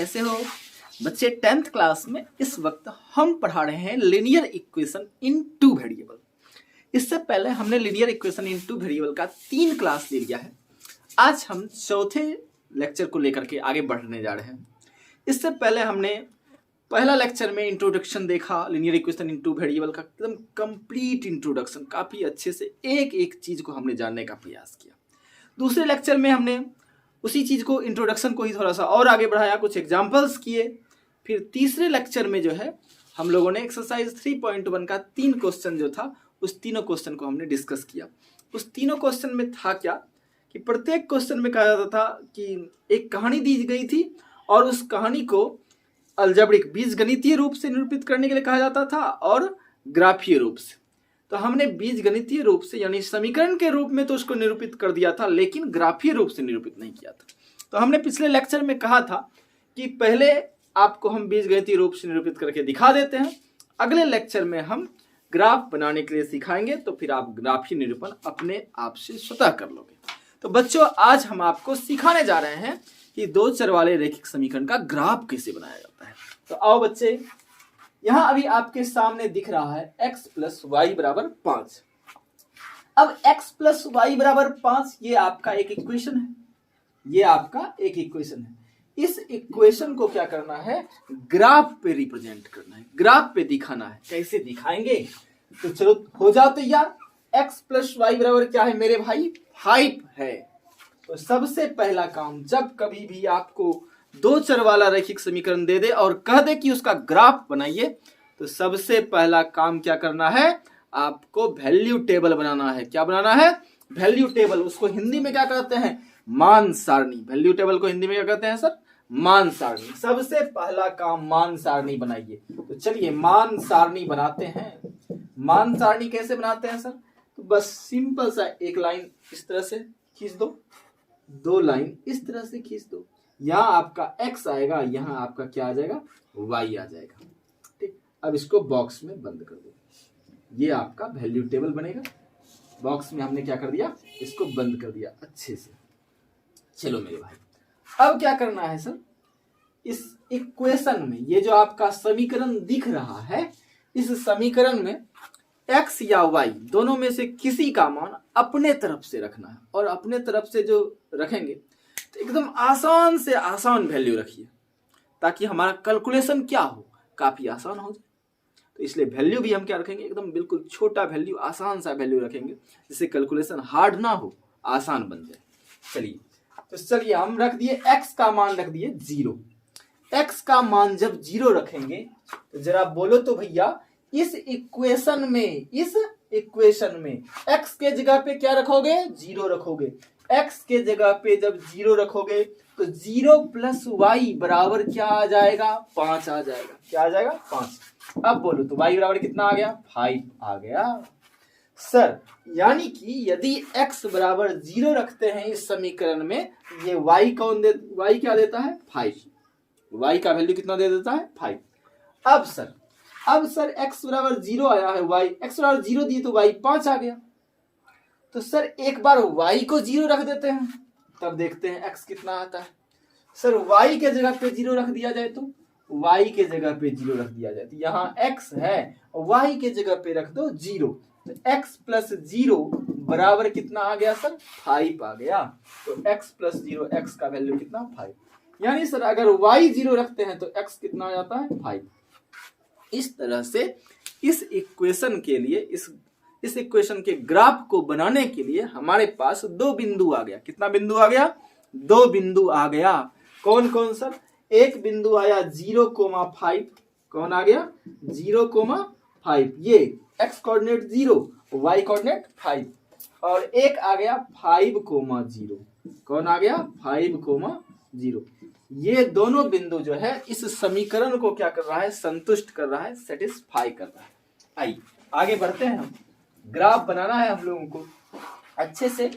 कैसे हो बच्चे? 10th क्लास में इस वक्त हम पढ़ा रहे हैं linear equation in two variable. इससे पहले हमने linear equation in two variable का 3 क्लास ले लिया है। आज हम चौथे लेक्चर को लेकर के आगे बढ़ने जा रहे हैं। इससे पहले हमने पहला लेक्चर में इंट्रोडक्शन देखा linear equation in two variable का, एकदम कंप्लीट इंट्रोडक्शन, काफ़ी अच्छे से एक एक चीज़ को हमने जानने का प्रयास किया। दूसरे लेक्चर में हमने उसी चीज़ को, इंट्रोडक्शन को ही थोड़ा सा और आगे बढ़ाया, कुछ एग्जाम्पल्स किए। फिर तीसरे लेक्चर में जो है हम लोगों ने एक्सरसाइज 3.1 का 3 क्वेश्चन जो था, उस तीनों क्वेश्चन को हमने डिस्कस किया। उस तीनों क्वेश्चन में था क्या कि प्रत्येक क्वेश्चन में कहा जाता था कि एक कहानी दी गई थी और उस कहानी को अलजेब्रिक बीजगणितीय रूप से निरूपित करने के लिए कहा जाता था और ग्राफीय रूप से। तो हमने बीजगणितीय रूप से यानी समीकरण के रूप में तो उसको निरूपित कर दिया था, लेकिन ग्राफीय रूप से निरूपित नहीं किया था। तो हमने पिछले लेक्चर में कहा था कि पहले आपको हम बीजगणितीय रूप से निरूपित करके दिखा देते हैं, अगले लेक्चर में हम ग्राफ बनाने के लिए सिखाएंगे, तो फिर आप ग्राफीय निरूपण अपने आप से स्वतः कर लोगे। तो बच्चों, आज हम आपको सिखाने जा रहे हैं कि 2 चर वाले रैखिक समीकरण का ग्राफ कैसे बनाया जाता है। तो आओ बच्चे, यहां अभी आपके सामने दिख रहा है x प्लस वाई बराबर 5। अब x प्लस वाई बराबर 5 ये आपका एक इक्वेशन है, ये आपका एक इक्वेशन है। इस इक्वेशन को क्या करना है? ग्राफ पे रिप्रेजेंट करना है, ग्राफ पे दिखाना है। कैसे दिखाएंगे? तो चलो हो जाओ तैयार। x प्लस वाई बराबर क्या है मेरे भाई? 5 है। तो सबसे पहला काम, जब कभी भी आपको 2 चर वाला रैखिक समीकरण दे दे और कह दे कि उसका ग्राफ बनाइए, तो सबसे पहला काम क्या करना है? आपको वैल्यू टेबल बनाना है। क्या बनाना है? Value table. उसको हिंदी में क्या कहते हैं? मान सारणी। वैल्यू टेबल को हिंदी में क्या कहते हैं सर? मान सारणी। सबसे पहला काम मान सारणी बनाइए। तो चलिए मान सारणी बनाते हैं। मान सारणी कैसे बनाते हैं सर? तो बस सिंपल सा एक लाइन इस तरह से खींच दो, 2 लाइन इस तरह से खींच दो। यहाँ आपका x आएगा, यहाँ आपका क्या आ जाएगा? y आ जाएगा। ठीक, अब इसको बॉक्स में बंद कर दो। ये आपका वैल्यू टेबल बनेगा। बॉक्स में हमने क्या कर दिया? इसको बंद कर दिया अच्छे से। चलो मेरे भाई, अब क्या करना है सर? इस इक्वेशन में ये जो आपका समीकरण दिख रहा है, इस समीकरण में x या y दोनों में से किसी का मान अपने तरफ से रखना है। और अपने तरफ से जो रखेंगे तो एकदम आसान से आसान वैल्यू रखिए, ताकि हमारा कैलकुलेशन क्या हो, काफी आसान हो जाए। तो इसलिए वैल्यू भी हम क्या रखेंगे? एकदम बिल्कुल छोटा वैल्यू, आसान सा वैल्यू रखेंगे, जिससे कैलकुलेशन हार्ड ना हो, आसान बन जाए। चलिए, तो चलिए हम रख दिए x का मान रख दिए 0। x का मान जब 0 रखेंगे तो जरा बोलो तो भैया, इस इक्वेशन में x के जगह पे क्या रखोगे? 0 रखोगे। x के जगह पे जब 0 रखोगे तो 0 प्लस y बराबर क्या आ जाएगा? 5 आ जाएगा। क्या आ जाएगा? 5। अब बोलो तो y बराबर कितना आ गया? 5 आ गया सर। यानी कि यदि x बराबर 0 रखते हैं इस समीकरण में, ये y क्या देता है? 5। y का वैल्यू कितना दे देता है? 5। अब सर x बराबर 0 आया है, x बराबर 0 दिए तो y 5 आ गया। तो सर एक बार y को 0 रख देते हैं, तब देखते हैं x कितना आता है। सर y के जगह पे 0 रख दिया जाए तो y के जगह पे 0 रख दिया जाए तो यहाँ x है और y के जगह पे रख दो 0, तो x प्लस 0 बराबर कितना आ गया सर? 5 आ गया। तो x प्लस 0, x का वैल्यू कितना? 5। यानी सर अगर y 0 रखते हैं तो x कितना आ जाता है? 5। इस तरह से इस इक्वेशन के लिए, इस इक्वेशन के ग्राफ को बनाने के लिए हमारे पास 2 बिंदु आ गया। कितना बिंदु आ गया? 2 बिंदु आ गया। कौन कौन सर? एक बिंदु आया 0,5। कौन आ गया? 0,5। ये x कोऑर्डिनेट 0, y कोऑर्डिनेट 5। और एक आ गया 5,0। कौन आ गया? 5,0। ये दोनों बिंदु जो है इस समीकरण को क्या कर रहा है? संतुष्ट कर रहा है, सेटिस्फाई कर रहा है। आइए आगे बढ़ते हैं। हम ग्राफ बनाना है हम लोगों को अच्छे से।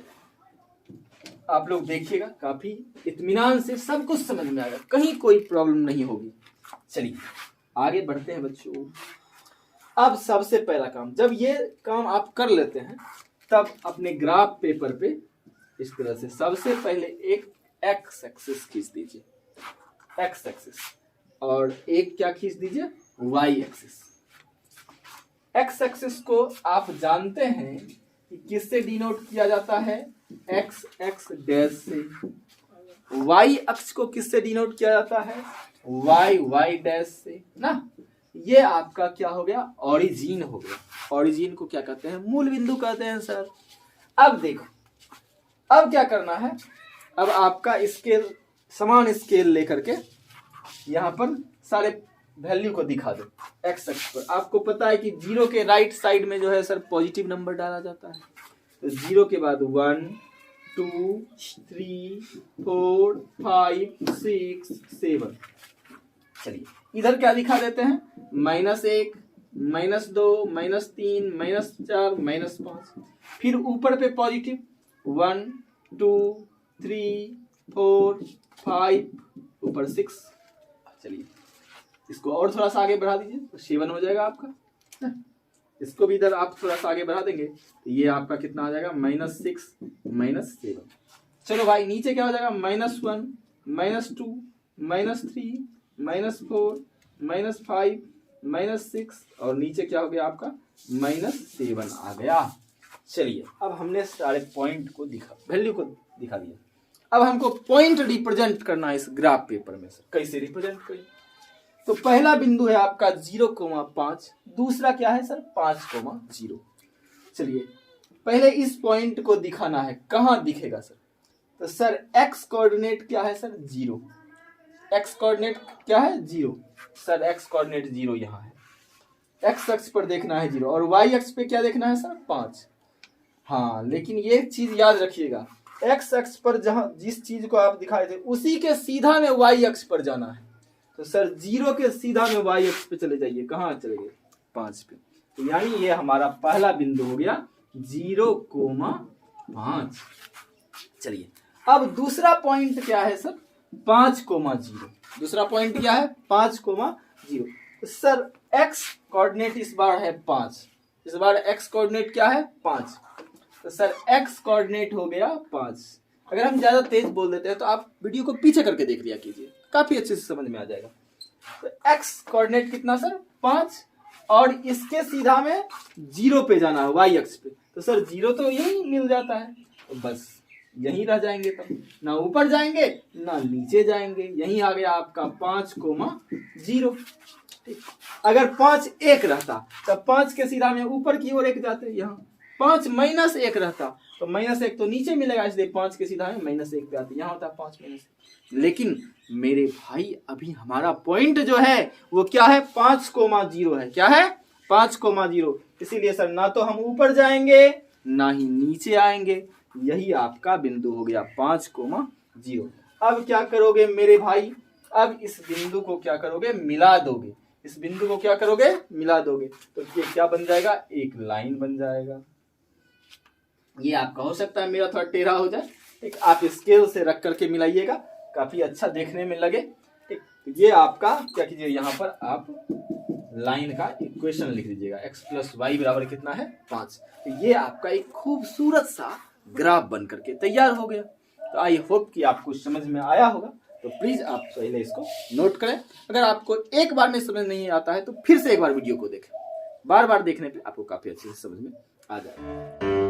आप लोग देखिएगा, काफी इत्मीनान से सब कुछ समझ में आएगा, कहीं कोई प्रॉब्लम नहीं होगी। चलिए आगे बढ़ते हैं बच्चों। अब सबसे पहला काम, जब ये काम आप कर लेते हैं, तब अपने ग्राफ पेपर पे इस तरह से सबसे पहले एक x एक्सिस खींच दीजिए। एक्स एक्सिस और एक क्या खींच दीजिए वाई एक्सिस। एक्स एक्सिस को आप जानते हैं कि किससे डिनोट किया जाता है, एक्स एक्स डैश से। वाई अक्ष को किससे डिनोट किया जाता है, वाई वाई डैश से ना। ये आपका क्या हो गया, ओरिजिन हो गया। ओरिजिन को क्या कहते हैं, मूल बिंदु कहते हैं सर। अब देखो, अब क्या करना है, अब आपका स्केल समान स्केल लेकर के यहाँ पर सारे वैल्यू को दिखा दो एक्स अक्ष पर। आपको पता है कि 0 के राइट साइड में जो है सर पॉजिटिव नंबर डाला जाता है। तो 0 के बाद 1 2 3 4 5 6 7। चलिए इधर क्या दिखा देते हैं, -1 -2 -3 -4 -5। फिर ऊपर पे पॉजिटिव 1 2 3 4 5 ऊपर 6। चलिए इसको और थोड़ा सा आगे बढ़ा दीजिए तो 7 हो जाएगा आपका। इसको भी इधर आप थोड़ा सा आगे बढ़ा देंगे तो ये आपका कितना आ जाएगा, -6 -7। चलो भाई नीचे क्या हो जाएगा, -1 -2 -3 -4 -5 -6 और नीचे क्या हो गया आपका -7 आ गया। चलिए अब हमने सारे पॉइंट को दिखा, वैल्यू को दिखा दिया। अब हमको पॉइंट रिप्रेजेंट करना है इस ग्राफ पेपर में सर। कैसे रिप्रेजेंट करें, तो पहला बिंदु है आपका 0,5, दूसरा क्या है सर 5,0। चलिए पहले इस पॉइंट को दिखाना है, कहाँ दिखेगा सर, तो सर एक्स कोऑर्डिनेट क्या है सर 0। एक्स कोऑर्डिनेट क्या है 0, सर एक्स कोऑर्डिनेट 0 यहाँ है। एक्स अक्ष पर देखना है 0 और वाई अक्ष पे क्या देखना है सर 5। हाँ लेकिन ये चीज याद रखिएगा, एक्स अक्ष पर जहां जिस चीज को आप दिखाए थे उसी के सीधा में वाई अक्ष पर जाना है। तो सर 0 के सीधा में वाई अक्ष पे चले जाइए, कहाँ चले गए 5 पे। तो यानी ये हमारा पहला बिंदु हो गया 0,5। चलिए अब दूसरा पॉइंट क्या है सर 5,0। दूसरा पॉइंट क्या है 5,0। तो सर एक्स कोऑर्डिनेट इस बार है 5, इस बार एक्स कोऑर्डिनेट क्या है 5। तो सर एक्स कोऑर्डिनेट हो गया 5। अगर हम ज्यादा तेज बोल देते हैं तो आप वीडियो को पीछे करके देख लिया कीजिए, काफी अच्छे से समझ में आ जाएगा। तो एक्स कोऑर्डिनेट कितना सर 5 और इसके सीधा में 0 पे जाना है वाई अक्ष पे। तो सर 0 तो यही मिल जाता है, तो बस यहीं रह जाएंगे, तब ना ऊपर जाएंगे ना नीचे जाएंगे, यहीं आ गया आपका 5,0। ठीक, अगर 5 1 रहता तब 5 के सीधा में ऊपर की ओर 1 जाते, यहाँ 5 -1 रहता तो -1 तो नीचे मिलेगा, इसलिए 5 के सीधा में -1 पे आती, यहाँ होता है 5 -1। लेकिन मेरे भाई अभी हमारा पॉइंट जो है वो क्या है 5,0 है। क्या है 5,0, इसीलिए सर ना तो हम ऊपर जाएंगे ना ही नीचे आएंगे, यही आपका बिंदु हो गया 5,0। अब क्या करोगे मेरे भाई, अब इस बिंदु को क्या करोगे मिला दोगे, इस बिंदु को क्या करोगे मिला दोगे, तो ये क्या बन जाएगा, एक लाइन बन जाएगा। ये आपका हो सकता है मेरा थोड़ा टेढ़ा हो जाए, एक आप स्केल से रख करके मिलाइएगा, काफी अच्छा देखने में लगे। एक ये आपका क्या कीजिए, यहाँ पर आप लाइन का इक्वेशन लिख दीजिएगा, x + y बराबर कितना है 5। तो ये आपका एक खूबसूरत सा ग्राफ बन करके तैयार हो गया। तो आई होप कि आपको समझ में आया होगा, तो प्लीज आप पहले इसको नोट करें। अगर आपको एक बार में समझ नहीं आता है तो फिर से एक बार वीडियो को देखें, बार बार देखने पे आपको काफी अच्छे से समझ में आ जाएगा।